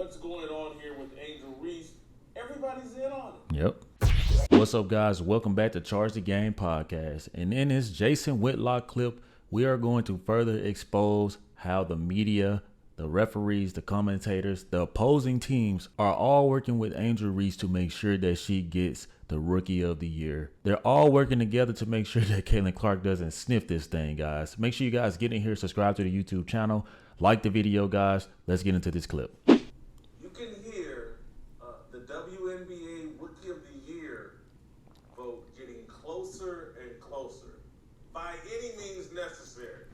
what's going on here with Angel Reese. Everybody's in on it. Yep. What's up, guys? Welcome back to Charge the Game podcast. And in this Jason Whitlock clip, we are going to further expose how the media, the referees, the commentators, the opposing teams are all working with Angel Reese to make sure that she gets the Rookie of the Year. They're all working together to make sure that Caitlin Clark doesn't sniff this thing, guys. Make sure you guys get in here, subscribe to the YouTube channel, like the video, guys. Let's get into this clip. You can hear the WNBA Rookie of the Year vote getting closer and closer by any means necessary.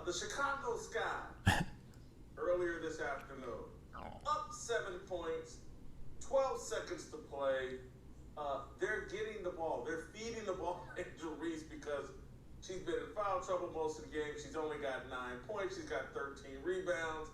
The Chicago Sky earlier this afternoon, up 7 points, 12 seconds to play. They're getting the ball. They're feeding the ball to Angel Reese because she's been in foul trouble most of the game. She's only got 9 points. She's got 13 rebounds.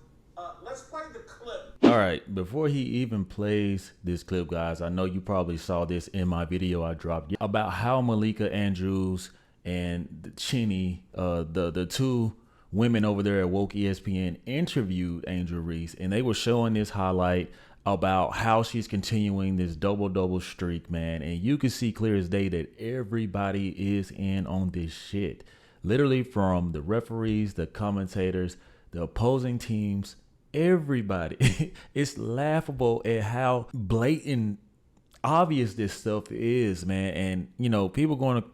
Let's play the clip. All right, before he even plays this clip, guys, I know you probably saw this in my video I dropped about how Malika Andrews and Chinny, the two women over there at Woke ESPN, interviewed Angel Reese, and they were showing this highlight about how she's continuing this double-double streak, man. And you can see clear as day that everybody is in on this shit. Literally, from the referees, the commentators, the opposing teams, everybody. It's laughable at how blatant obvious this stuff is, man. And, you know, people going to,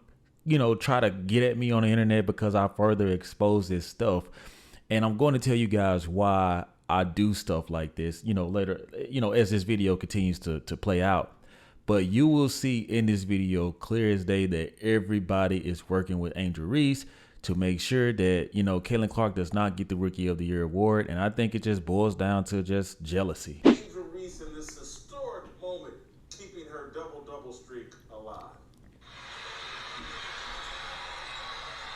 try to get at me on the internet because I further expose this stuff. And I'm going to tell you guys why I do stuff like this, later, as this video continues to play out. But you will see in this video clear as day that everybody is working with Angel Reese to make sure that, Caitlin Clark does not get the Rookie of the Year award. And I think it just boils down to just jealousy. Angel Reese in this historic moment, keeping her double-double streak alive.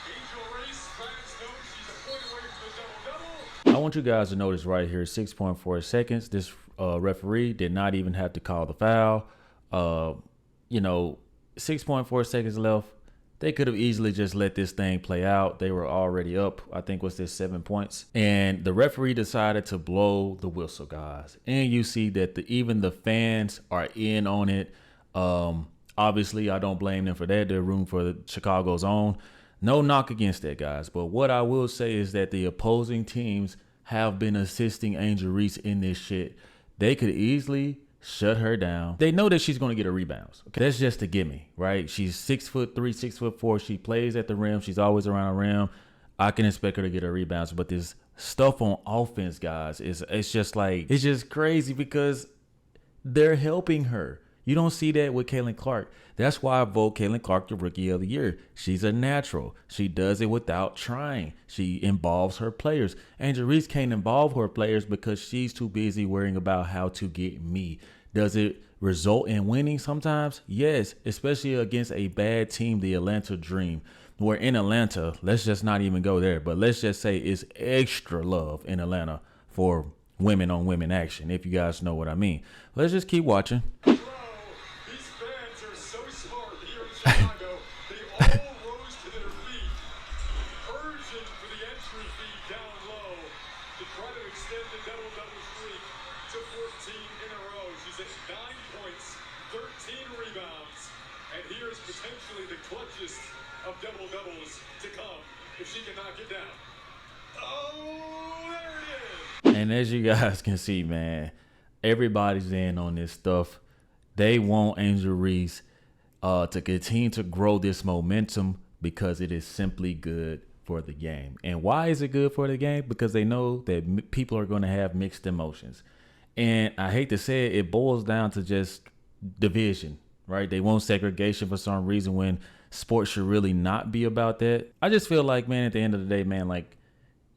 Angel Reese, fans know she's a point away from the double-double. I want you guys to notice right here, 6.4 seconds. This referee did not even have to call the foul. 6.4 seconds left. They could have easily just let this thing play out. They were already up, I think, what's this, 7 points. And the referee decided to blow the whistle, guys. And you see that even the fans are in on it. Obviously, I don't blame them for that. They're rooting for Chicago's own. No knock against that, guys. But what I will say is that the opposing teams have been assisting Angel Reese in this shit. They could easily shut her down. They know that she's going to get her rebounds. Okay, that's just a gimme, right? She's 6'3", 6'4". She plays at the rim. She's always around the rim. I can expect her to get her rebounds. But this stuff on offense, guys, it's just crazy because they're helping her. You don't see that with Caitlin Clark. That's why I vote Caitlin Clark the Rookie of the Year. She's a natural. She does it without trying. She involves her players. Angel Reese can't involve her players because she's too busy worrying about how to get me. Does it result in winning sometimes? Yes, especially against a bad team, the Atlanta Dream. Where in Atlanta, let's just not even go there, but let's just say it's extra love in Atlanta for women on women action, if you guys know what I mean. Let's just keep watching. Chicago, they all rose to their feet, urging for the entry fee down low to try to extend the double-double streak to 14 in a row. She's at 9 points, 13 rebounds, and here's potentially the clutchest of double-doubles to come if she can knock it down. Oh, there it is! And as you guys can see, man, everybody's in on this stuff. They want Angel Reese to continue to grow this momentum because it is simply good for the game. And why is it good for the game? Because they know that people are going to have mixed emotions. And I hate to say it, it boils down to just division, right? They want segregation for some reason when sports should really not be about that. I just feel like, man, at the end of the day, man, like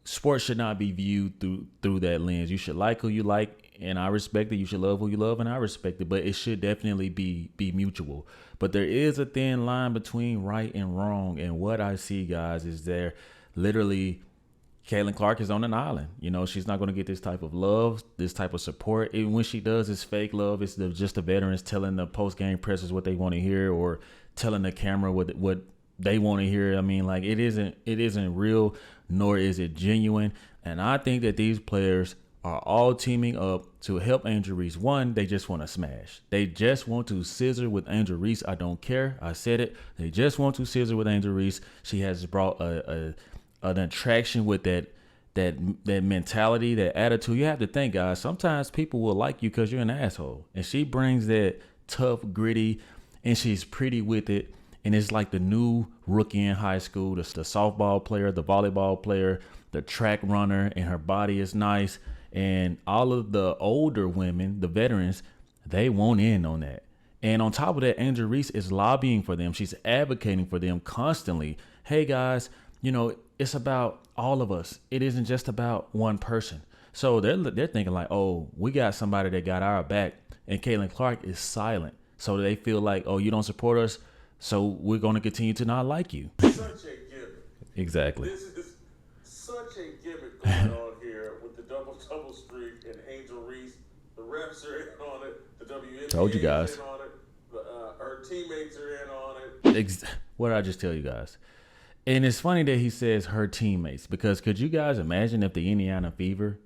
sports should not be viewed through that lens. You should like who you like, and I respect it. You should love who you love, and I respect it. But it should definitely be mutual. But there is a thin line between right and wrong. And what I see, guys, is there literally Caitlin Clark is on an island. She's not going to get this type of love, this type of support. Even when she does, it's fake love. It's just the veterans telling the post-game pressers what they want to hear or telling the camera what they want to hear. I mean, like, it isn't real, nor is it genuine. And I think that these players are all teaming up to help Angel Reese. One, they just want to smash. They just want to scissor with Angel Reese. I don't care. I said it. They just want to scissor with Angel Reese. She has brought an attraction with that mentality, that attitude. You have to think, guys, sometimes people will like you because you're an asshole. And she brings that tough, gritty, and she's pretty with it. And it's like the new rookie in high school, the softball player, the volleyball player, the track runner, and her body is nice. And all of the older women, the veterans, they want in on that. And on top of that, Angel Reese is lobbying for them. She's advocating for them constantly. Hey, guys, it's about all of us. It isn't just about one person. So they're thinking like, oh, we got somebody that got our back. And Caitlin Clark is silent. So they feel like, oh, you don't support us, so we're going to continue to not like you. Such a gimmick. Exactly. This is such a gimmick going on here with the double streak and Angel Reese. The refs are in on it. The WNBA Told you guys. is in on it. Her teammates are in on it. What did I just tell you guys? And it's funny that he says her teammates, because could you guys imagine if the Indiana Fever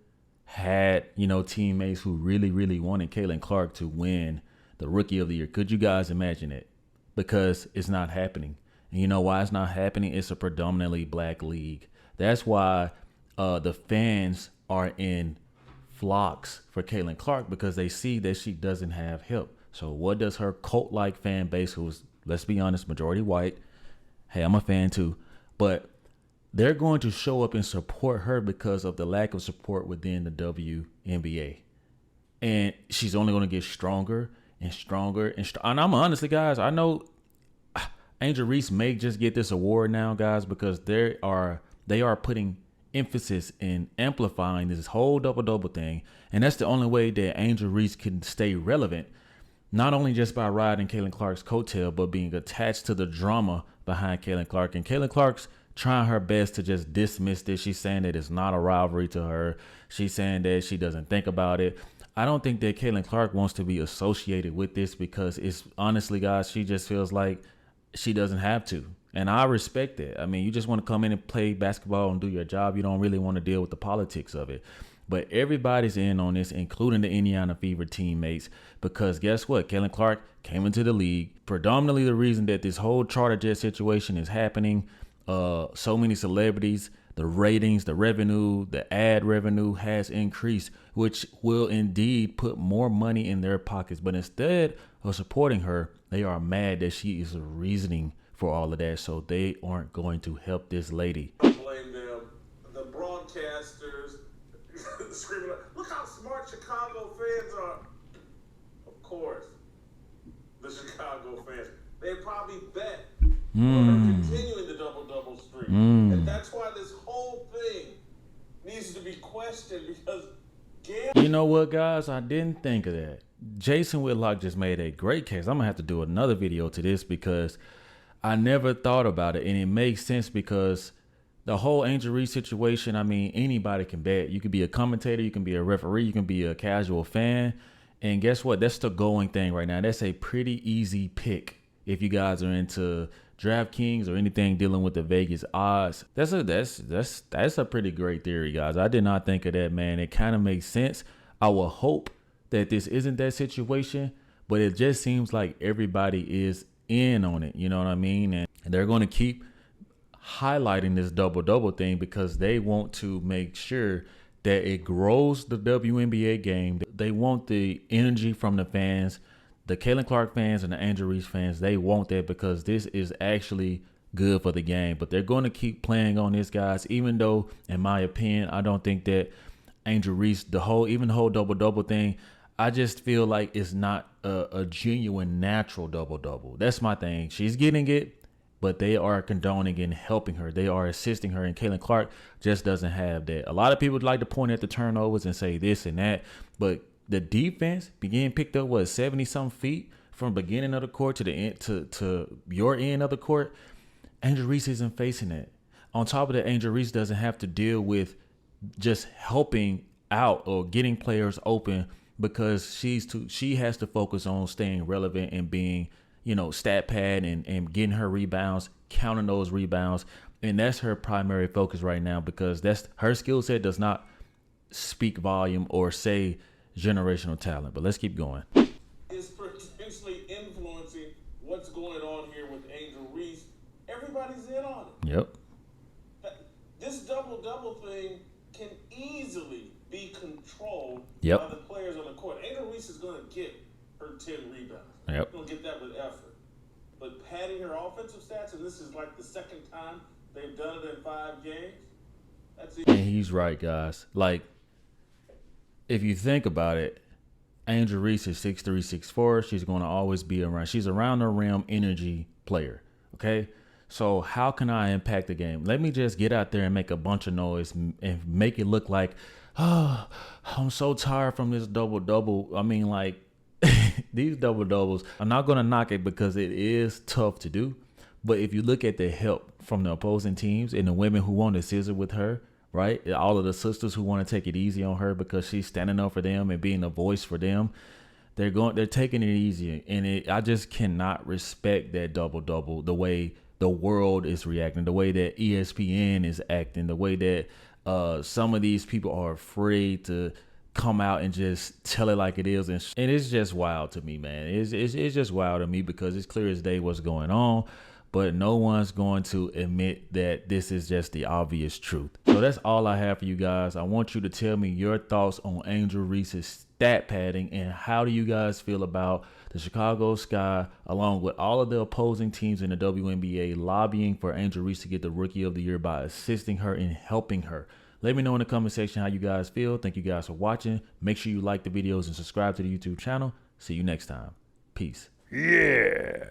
had, teammates who really, really wanted Caitlin Clark to win the Rookie of the Year? Could you guys imagine it? Because it's not happening. And you know why it's not happening? It's a predominantly black league. That's why the fans are in flocks for Caitlin Clark, because they see that she doesn't have help. So what does her cult-like fan base, who's, let's be honest, majority white, hey, I'm a fan too, but they're going to show up and support her because of the lack of support within the WNBA. And she's only going to get stronger and stronger. And I'm honestly, guys, I know Angel Reese may just get this award now, guys, because they are putting emphasis in amplifying this whole double-double thing. And that's the only way that Angel Reese can stay relevant, not only just by riding Caitlin Clark's coattail, but being attached to the drama behind Caitlin Clark. And Caitlin Clark's trying her best to just dismiss this. She's saying that it's not a rivalry to her. She's saying that she doesn't think about it. I don't think that Caitlin Clark wants to be associated with this, because it's honestly, guys, she just feels like she doesn't have to. And I respect it. I mean, you just want to come in and play basketball and do your job. You don't really want to deal with the politics of it. But everybody's in on this, including the Indiana Fever teammates, because guess what? Caitlin Clark came into the league. Predominantly the reason that this whole charter jet situation is happening, so many celebrities, the ratings, the revenue, the ad revenue has increased, which will indeed put more money in their pockets. But instead of supporting her, they are mad that she is reasoning for all of that. So they aren't going to help this lady. I blame them. The broadcasters screaming, look how smart Chicago fans are. Of course, the Chicago fans, they probably bet on her continuing the double-double streak. And that's why this whole thing needs to be questioned, because you know what, guys? I didn't think of that. Jason Whitlock just made a great case. I'm going to have to do another video to this, because I never thought about it. And it makes sense, because the whole Angel Reese situation, I mean, anybody can bet. You could be a commentator, you can be a referee, you can be a casual fan. And guess what? That's the going thing right now. That's a pretty easy pick if you guys are into DraftKings or anything dealing with the Vegas odds. That's a pretty great theory, guys. I did not think of that, man. It kind of makes sense. I will hope that this isn't that situation, but it just seems like everybody is in on it. You know what I mean? And they're going to keep highlighting this double-double thing, because they want to make sure that it grows the WNBA game. They want the energy from the fans, the Caitlin Clark fans and the Angel Reese fans. They want that, because this is actually good for the game. But they're going to keep playing on this, guys, even though, in my opinion, I don't think that Angel Reese, the whole double-double thing, I just feel like it's not a genuine, natural double-double. That's my thing. She's getting it, but they are condoning and helping her. They are assisting her, and Caitlin Clark just doesn't have that. A lot of people would like to point at the turnovers and say this and that, but the defense began picked up 70-some feet from beginning of the court to the end to your end of the court. Angel Reese isn't facing that. On top of that, Angel Reese doesn't have to deal with just helping out or getting players open, because she has to focus on staying relevant and being, stat pad and getting her rebounds, counting those rebounds. And that's her primary focus right now, because that's her skill set does not speak volume or say generational talent. But let's keep going. Is potentially influencing what's going on here with Angel Reese. Everybody's in on it. Yep. This double-double thing can easily be controlled Yep. by the players on the court. Angel Reese is going to get her 10 rebounds. Yep. Going to get that with effort. But padding her offensive stats, and this is like the second time they've done it in 5 games, that's it. And he's right, guys. Like, if you think about it, Angel Reese is 6'3", 6'4". She's going to always be around. She's around the rim energy player, okay? So how can I impact the game? Let me just get out there and make a bunch of noise and make it look like, oh, I'm so tired from this double-double. I mean, like, these double-doubles, I'm not going to knock it because it is tough to do. But if you look at the help from the opposing teams and the women who want to scissor with her, right? All of the sisters who want to take it easy on her because she's standing up for them and being a voice for them. They're taking it easy. And I just cannot respect that double-double, the way the world is reacting, the way that ESPN is acting, the way that some of these people are afraid to come out and just tell it like it is. And it's just wild to me, man. It's just wild to me because it's clear as day what's going on. But no one's going to admit that this is just the obvious truth. So that's all I have for you guys. I want you to tell me your thoughts on Angel Reese's stat padding and how do you guys feel about the Chicago Sky, along with all of the opposing teams in the WNBA lobbying for Angel Reese to get the Rookie of the Year by assisting her and helping her. Let me know in the comment section how you guys feel. Thank you guys for watching. Make sure you like the videos and subscribe to the YouTube channel. See you next time. Peace. Yeah.